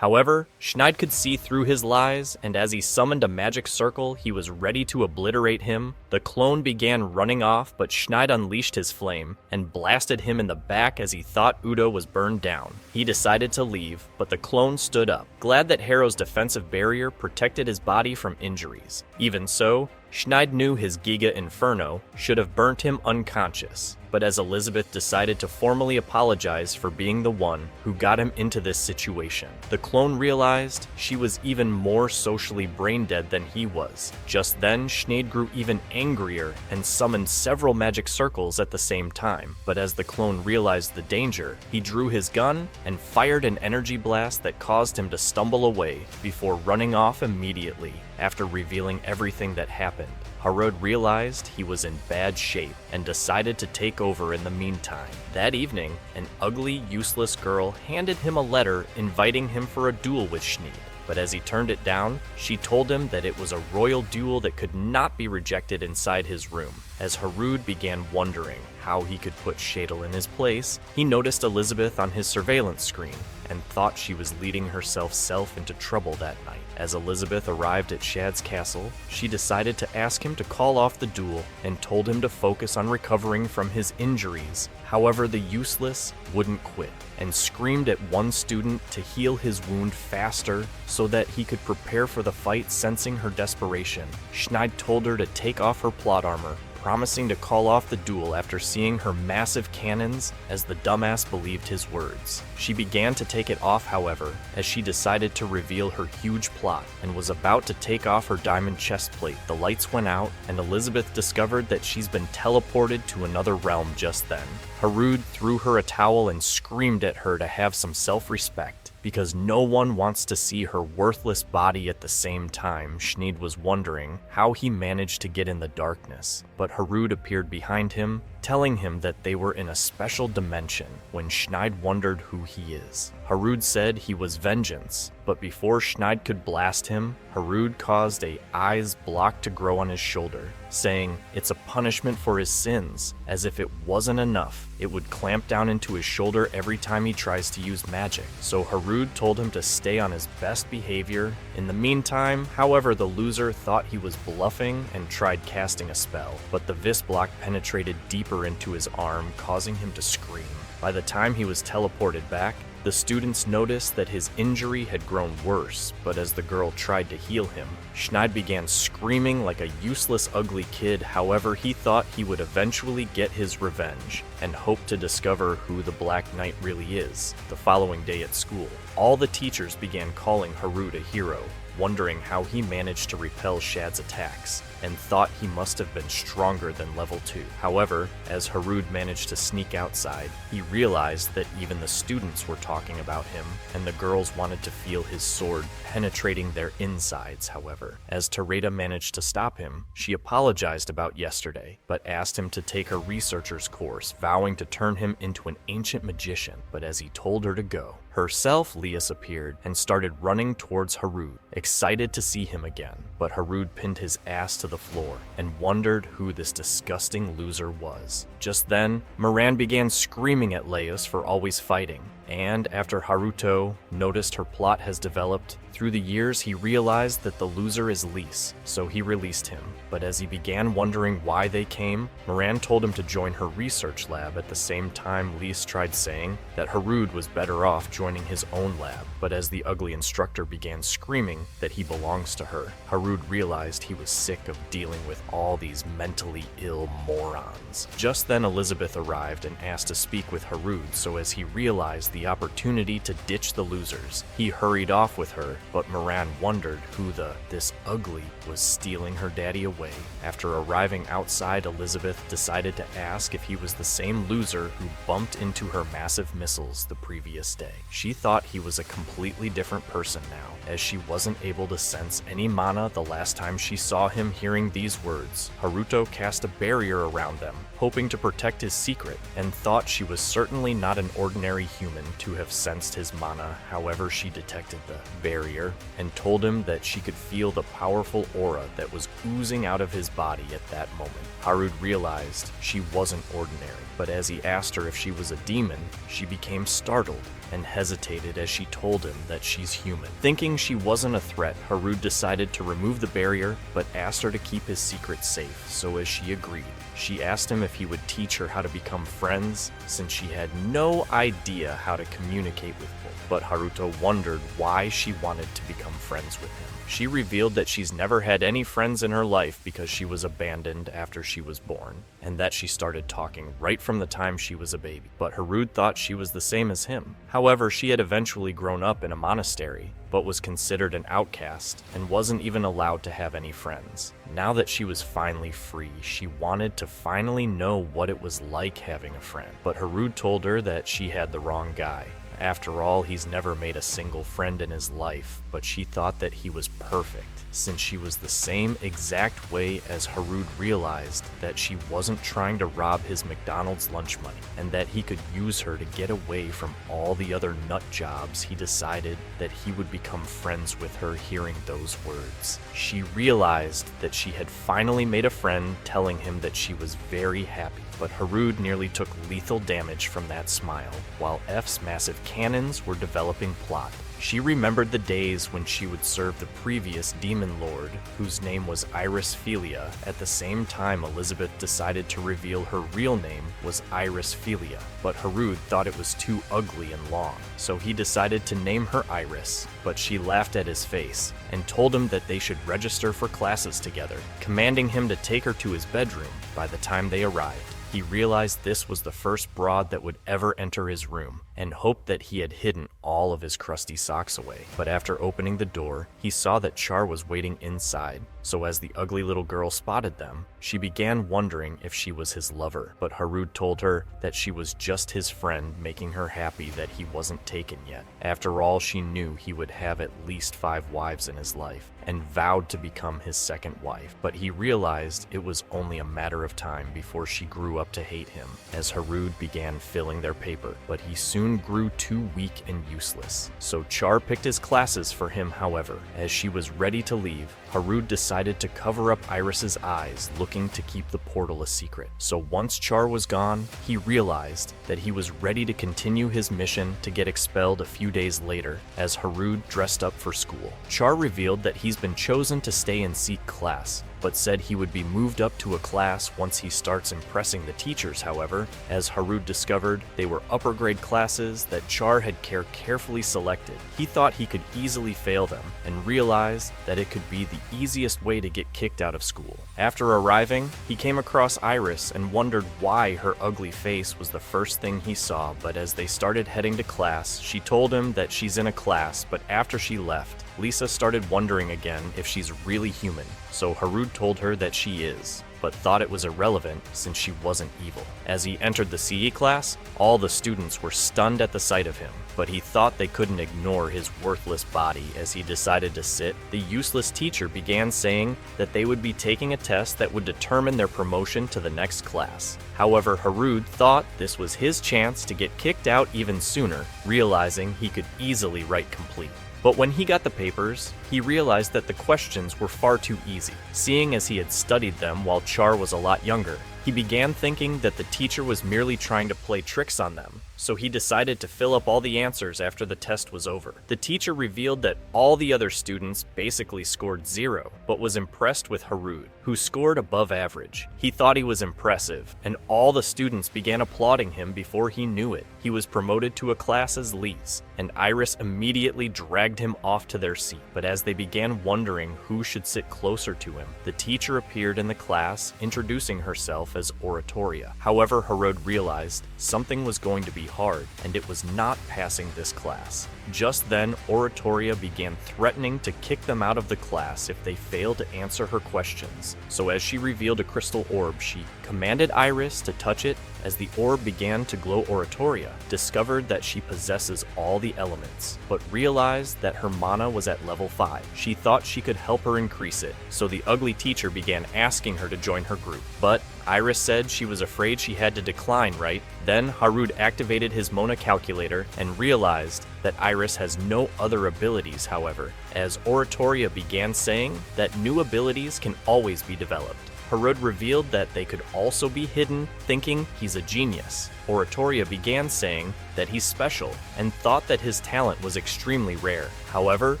However, Schneid could see through his lies, and as he summoned a magic circle he was ready to obliterate him. The clone began running off, but Schneid unleashed his flame and blasted him in the back as he thought Udo was burned down. He decided to leave, but the clone stood up, glad that Harrow's defensive barrier protected his body from injuries. Even so, Schneid knew his Giga Inferno should have burnt him unconscious, but as Elizabeth decided to formally apologize for being the one who got him into this situation, the clone realized she was even more socially brain-dead than he was. Just then, Schneid grew even angrier and summoned several magic circles at the same time, but as the clone realized the danger, he drew his gun and fired an energy blast that caused him to stumble away before running off immediately. After revealing everything that happened, Harrod realized he was in bad shape and decided to take over in the meantime. That evening, an ugly, useless girl handed him a letter inviting him for a duel with Schneid. But as he turned it down, she told him that it was a royal duel that could not be rejected inside his room. As Harrod began wondering how he could put Shadel in his place, he noticed Elizabeth on his surveillance screen and thought she was leading herself into trouble that night. As Elizabeth arrived at Shad's castle, she decided to ask him to call off the duel and told him to focus on recovering from his injuries. However, the useless wouldn't quit and screamed at one student to heal his wound faster so that he could prepare for the fight. Sensing her desperation, Schneid told her to take off her plot armor, promising to call off the duel after seeing her massive cannons, as the dumbass believed his words. She began to take it off, however, as she decided to reveal her huge plot and was about to take off her diamond chestplate. The lights went out, and Elizabeth discovered that she's been teleported to another realm just then. Harrod threw her a towel and screamed at her to have some self-respect, because no one wants to see her worthless body at the same time. Schneid was wondering how he managed to get in the darkness, but Harrod appeared behind him, telling him that they were in a special dimension. When Schneid wondered who he is, Harrod said he was Vengeance, but before Schneid could blast him, Harrod caused a eyes block to grow on his shoulder, saying it's a punishment for his sins. As if it wasn't enough, it would clamp down into his shoulder every time he tries to use magic. So Harrod told him to stay on his best behavior. In the meantime, however, the loser thought he was bluffing and tried casting a spell, but the Vis block penetrated deeper into his arm, causing him to scream. By the time he was teleported back, the students noticed that his injury had grown worse, but as the girl tried to heal him, Schneid began screaming like a useless, ugly kid. However, he thought he would eventually get his revenge and hoped to discover who the Black Knight really is. The following day at school, all the teachers began calling Harrod a hero, wondering how he managed to repel Shad's attacks, and thought he must have been stronger than level 2. However, as Harrod managed to sneak outside, he realized that even the students were talking about him, and the girls wanted to feel his sword penetrating their insides. However, as Tereda managed to stop him, she apologized about yesterday, but asked him to take her researcher's course, vowing to turn him into an ancient magician. But as he told her to go, herself, Lias appeared and started running towards Harrod, excited to see him again. But Harrod pinned his ass to the floor and wondered who this disgusting loser was. Just then, Moran began screaming at Laios for always fighting, and after Haruto noticed her plot has developed, through the years he realized that the loser is Lys, so he released him. But as he began wondering why they came, Moran told him to join her research lab. At the same time, Lys tried saying that Harrod was better off joining his own lab, but as the ugly instructor began screaming that he belongs to her, Harrod realized he was sick of dealing with all these mentally ill morons. Just then Elizabeth arrived and asked to speak with Harrod, so as he realized the opportunity to ditch the losers, he hurried off with her, but Moran wondered who this ugly was stealing her daddy away. After arriving outside, Elizabeth decided to ask if he was the same loser who bumped into her massive missiles the previous day. She thought he was a completely different person now, as she wasn't able to sense any mana the last time she saw him. Hearing these words, Haruto cast a barrier around them, hoping to protect his secret, and thought she was certainly not an ordinary human. to have sensed his mana, however she detected the barrier, and told him that she could feel the powerful aura that was oozing out of his body at that moment. Harud realized she wasn't ordinary, but as he asked her if she was a demon, she became startled and hesitated as she told him that she's human. Thinking she wasn't a threat, Harud decided to remove the barrier, but asked her to keep his secret safe, so as she agreed. She asked him if he would teach her how to become friends, since she had no idea how to communicate with people. But Haruto wondered why she wanted to become friends with him. She revealed that she's never had any friends in her life because she was abandoned after she was born, and that she started talking right from the time she was a baby. But Harud thought she was the same as him. However, she had eventually grown up in a monastery, but was considered an outcast and wasn't even allowed to have any friends. Now that she was finally free, she wanted to finally know what it was like having a friend. But Harud told her that she had the wrong guy. After all, he's never made a single friend in his life, but she thought that he was perfect, since she was the same exact way as Harud realized that she wasn't trying to rob his McDonald's lunch money, and that he could use her to get away from all the other nut jobs. He decided that he would become friends with her hearing those words. She realized that she had finally made a friend, telling him that she was very happy. But Harud nearly took lethal damage from that smile, while F's massive cannons were developing plot. She remembered the days when she would serve the previous demon lord, whose name was Iris Philia. At the same time, Elizabeth decided to reveal her real name was Iris Philia, but Harud thought it was too ugly and long, so he decided to name her Iris. But she laughed at his face and told him that they should register for classes together, commanding him to take her to his bedroom by the time they arrived. He realized this was the first broad that would ever enter his room, and hoped that he had hidden all of his crusty socks away. But after opening the door, he saw that Char was waiting inside, so as the ugly little girl spotted them, she began wondering if she was his lover. But Harud told her that she was just his friend, making her happy that he wasn't taken yet. After all, she knew he would have at least 5 wives in his life, and vowed to become his second wife. But he realized it was only a matter of time before she grew up to hate him, as Harud began filling their paper. But he soon grew too weak and useless. So Char picked his classes for him. However, as she was ready to leave, Harud decided to cover up Iris's eyes, looking to keep the portal a secret. So once Char was gone, he realized that he was ready to continue his mission to get expelled a few days later, as Harud dressed up for school. Char revealed that he's been chosen to stay in Sikh class, but said he would be moved up to a class once he starts impressing the teachers. However, as Harud discovered, they were upper grade classes that Char had carefully selected. He thought he could easily fail them, and realized that it could be the easiest way to get kicked out of school. After arriving, he came across Iris and wondered why her ugly face was the first thing he saw. But as they started heading to class, she told him that she's in a class. But after she left, Lisa started wondering again if she's really human, so Harud told her that she is, but thought it was irrelevant since she wasn't evil. As he entered the CE class, all the students were stunned at the sight of him, but he thought they couldn't ignore his worthless body. As he decided to sit, the useless teacher began saying that they would be taking a test that would determine their promotion to the next class. However, Harud thought this was his chance to get kicked out even sooner, realizing he could easily write complete. But when he got the papers, he realized that the questions were far too easy. Seeing as he had studied them while Char was a lot younger, he began thinking that the teacher was merely trying to play tricks on them, so he decided to fill up all the answers after the test was over. The teacher revealed that all the other students basically scored 0, but was impressed with Harud, who scored above average. He thought he was impressive, and all the students began applauding him before he knew it. He was promoted to a class as Lise, and Iris immediately dragged him off to their seat. But as they began wondering who should sit closer to him, the teacher appeared in the class, introducing herself as Oratoria. However, Harud realized something was going to be hard, and it was not passing this class. Just then, Oratoria began threatening to kick them out of the class if they failed to answer her questions. So as she revealed a crystal orb, she commanded Iris to touch it. As the orb began to glow, Oratoria discovered that she possesses all the elements, but realized that her mana was at level 5. She thought she could help her increase it, so the ugly teacher began asking her to join her group. But Iris said she was afraid she had to decline, right? Then Harud activated his Mona calculator and realized that Iris has no other abilities, however, as Oratoria began saying that new abilities can always be developed. Harud revealed that they could also be hidden, thinking he's a genius. Oratoria began saying that he's special and thought that his talent was extremely rare. However,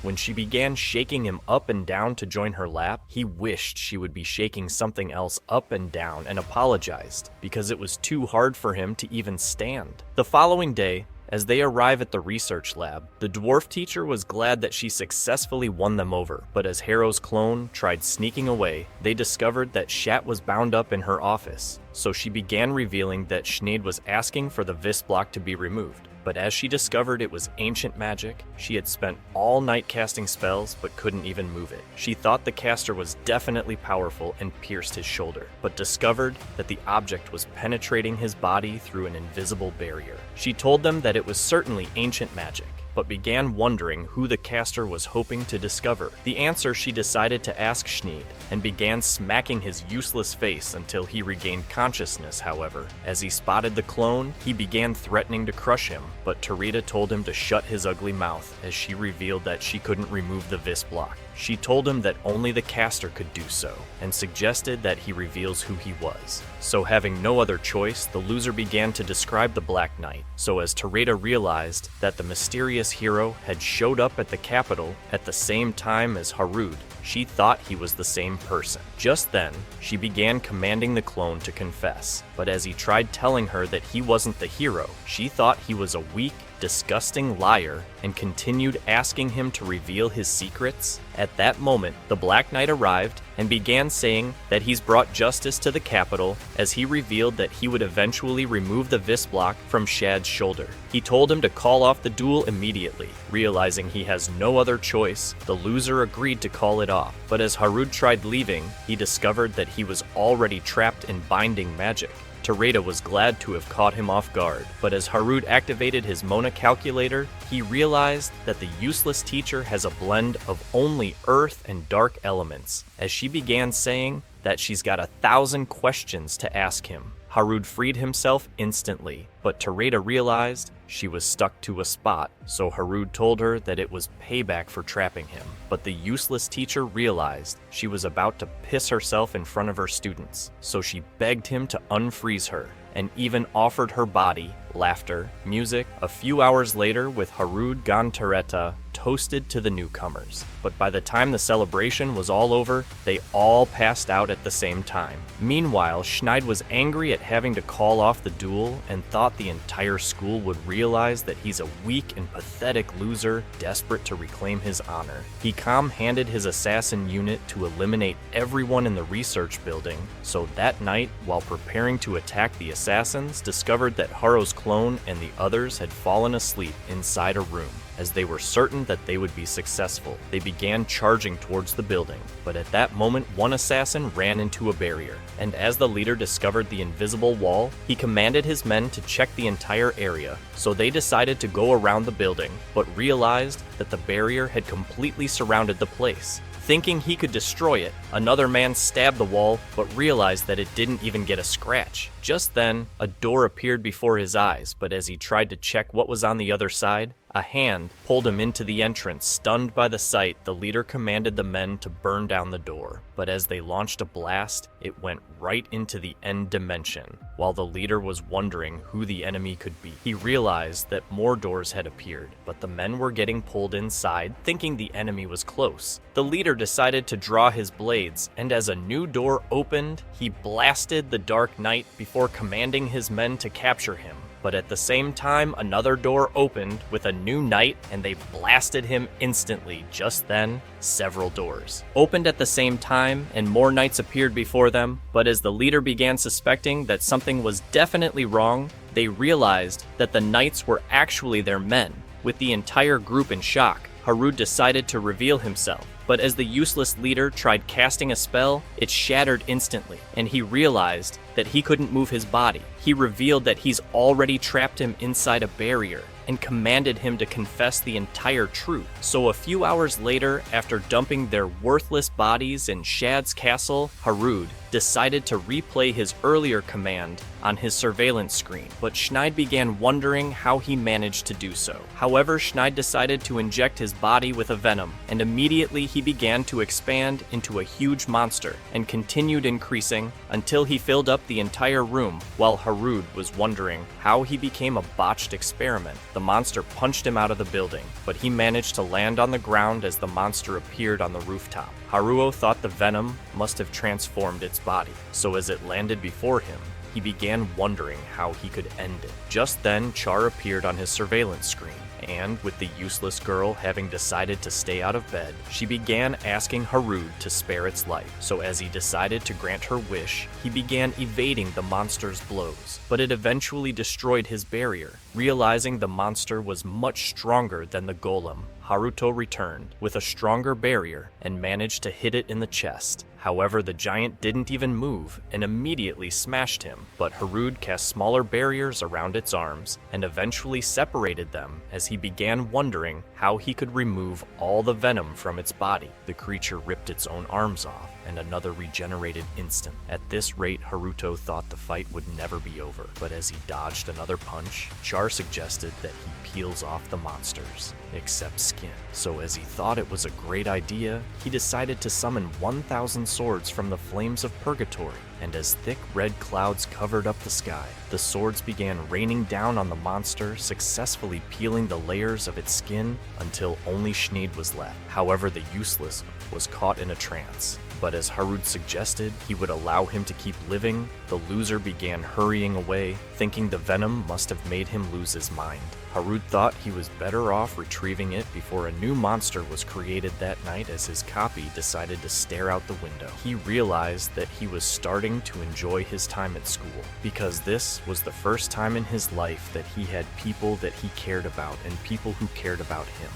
when she began shaking him up and down to join her lap, he wished she would be shaking something else up and down and apologized because it was too hard for him to even stand. The following day, as they arrive at the research lab, the dwarf teacher was glad that she successfully won them over, but as Harrow's clone tried sneaking away, they discovered that Shat was bound up in her office, so she began revealing that Schneid was asking for the Vis block to be removed. But as she discovered it was ancient magic, she had spent all night casting spells but couldn't even move it. She thought the caster was definitely powerful and pierced his shoulder, but discovered that the object was penetrating his body through an invisible barrier. She told them that it was certainly ancient magic, but began wondering who the caster was hoping to discover. The answer she decided to ask Schneid, and began smacking his useless face until he regained consciousness, however. As he spotted the clone, he began threatening to crush him, but Tarita told him to shut his ugly mouth as she revealed that she couldn't remove the Vis block. She told him that only the caster could do so, and suggested that he reveals who he was. So having no other choice, the loser began to describe the Black Knight. So as Tarita realized that the mysterious hero had showed up at the capital at the same time as Harud, she thought he was the same person. Just then, she began commanding the clone to confess, but as he tried telling her that he wasn't the hero, she thought he was a weak, disgusting liar and continued asking him to reveal his secrets. At that moment, the Black Knight arrived and began saying that he's brought justice to the capital as he revealed that he would eventually remove the Vis block from Shad's shoulder. He told him to call off the duel immediately. Realizing he has no other choice, the loser agreed to call it off, but as Harud tried leaving, he discovered that he was already trapped in binding magic. Tarita was glad to have caught him off guard, but as Harud activated his Mona calculator, he realized that the useless teacher has a blend of only earth and dark elements, as she began saying that she's got 1,000 questions to ask him. Harud freed himself instantly, but Tarita realized she was stuck to a spot, so Harud told her that it was payback for trapping him. But the useless teacher realized she was about to piss herself in front of her students, so she begged him to unfreeze her, and even offered her body, laughter, music. A few hours later, with Harud Gantareta toasted to the newcomers. But by the time the celebration was all over, they all passed out at the same time. Meanwhile, Schneid was angry at having to call off the duel and thought the entire school would realize that he's a weak and pathetic loser desperate to reclaim his honor. He calm-handed his assassin unit to eliminate everyone in the research building, so that night, while preparing to attack the assassins, discovered that Haro's clone and the others had fallen asleep inside a room. As they were certain that they would be successful, they began charging towards the building, but at that moment one assassin ran into a barrier, and as the leader discovered the invisible wall, he commanded his men to check the entire area. So they decided to go around the building, but realized that the barrier had completely surrounded the place. Thinking he could destroy it, another man stabbed the wall, but realized that it didn't even get a scratch. Just then, a door appeared before his eyes, but as he tried to check what was on the other side, a hand pulled him into the entrance. Stunned by the sight, the leader commanded the men to burn down the door, but as they launched a blast, it went right into the end dimension. While the leader was wondering who the enemy could be, he realized that more doors had appeared, but the men were getting pulled inside, thinking the enemy was close. The leader decided to draw his blades, and as a new door opened, he blasted the Dark Knight before commanding his men to capture him. But at the same time, another door opened with a new knight, and they blasted him instantly. Just then, several doors opened at the same time, and more knights appeared before them. But as the leader began suspecting that something was definitely wrong, they realized that the knights were actually their men. With the entire group in shock, Harud decided to reveal himself. But as the useless leader tried casting a spell, it shattered instantly, and he realized that he couldn't move his body. He revealed that he's already trapped him inside a barrier, and commanded him to confess the entire truth. So a few hours later, after dumping their worthless bodies in Shad's castle, Harud decided to replay his earlier command on his surveillance screen, but Schneid began wondering how he managed to do so. However, Schneid decided to inject his body with a venom, and immediately he began to expand into a huge monster and continued increasing until he filled up the entire room, while Harud was wondering how he became a botched experiment. The monster punched him out of the building, but he managed to land on the ground as the monster appeared on the rooftop. Haruo thought the venom must have transformed its body, so as it landed before him, he began wondering how he could end it. Just then, Char appeared on his surveillance screen, and with the useless girl having decided to stay out of bed, she began asking Harud to spare its life. So as he decided to grant her wish, he began evading the monster's blows, but it eventually destroyed his barrier. Realizing the monster was much stronger than the golem, Haruto returned with a stronger barrier and managed to hit it in the chest. However, the giant didn't even move and immediately smashed him, but Harud cast smaller barriers around its arms and eventually separated them as he began wondering how he could remove all the venom from its body. The creature ripped its own arms off and another regenerated instant. At this rate, Haruto thought the fight would never be over, but as he dodged another punch, Char suggested that he peels off the monsters, except skin. So as he thought it was a great idea, he decided to summon 1,000 swords from the flames of purgatory, and as thick red clouds covered up the sky, the swords began raining down on the monster, successfully peeling the layers of its skin until only Schneid was left. However, the useless was caught in a trance. But as Harud suggested he would allow him to keep living, the loser began hurrying away, thinking the venom must have made him lose his mind. Harud thought he was better off retrieving it before a new monster was created that night as his copy decided to stare out the window. He realized that he was starting to enjoy his time at school, because this was the first time in his life that he had people that he cared about and people who cared about him.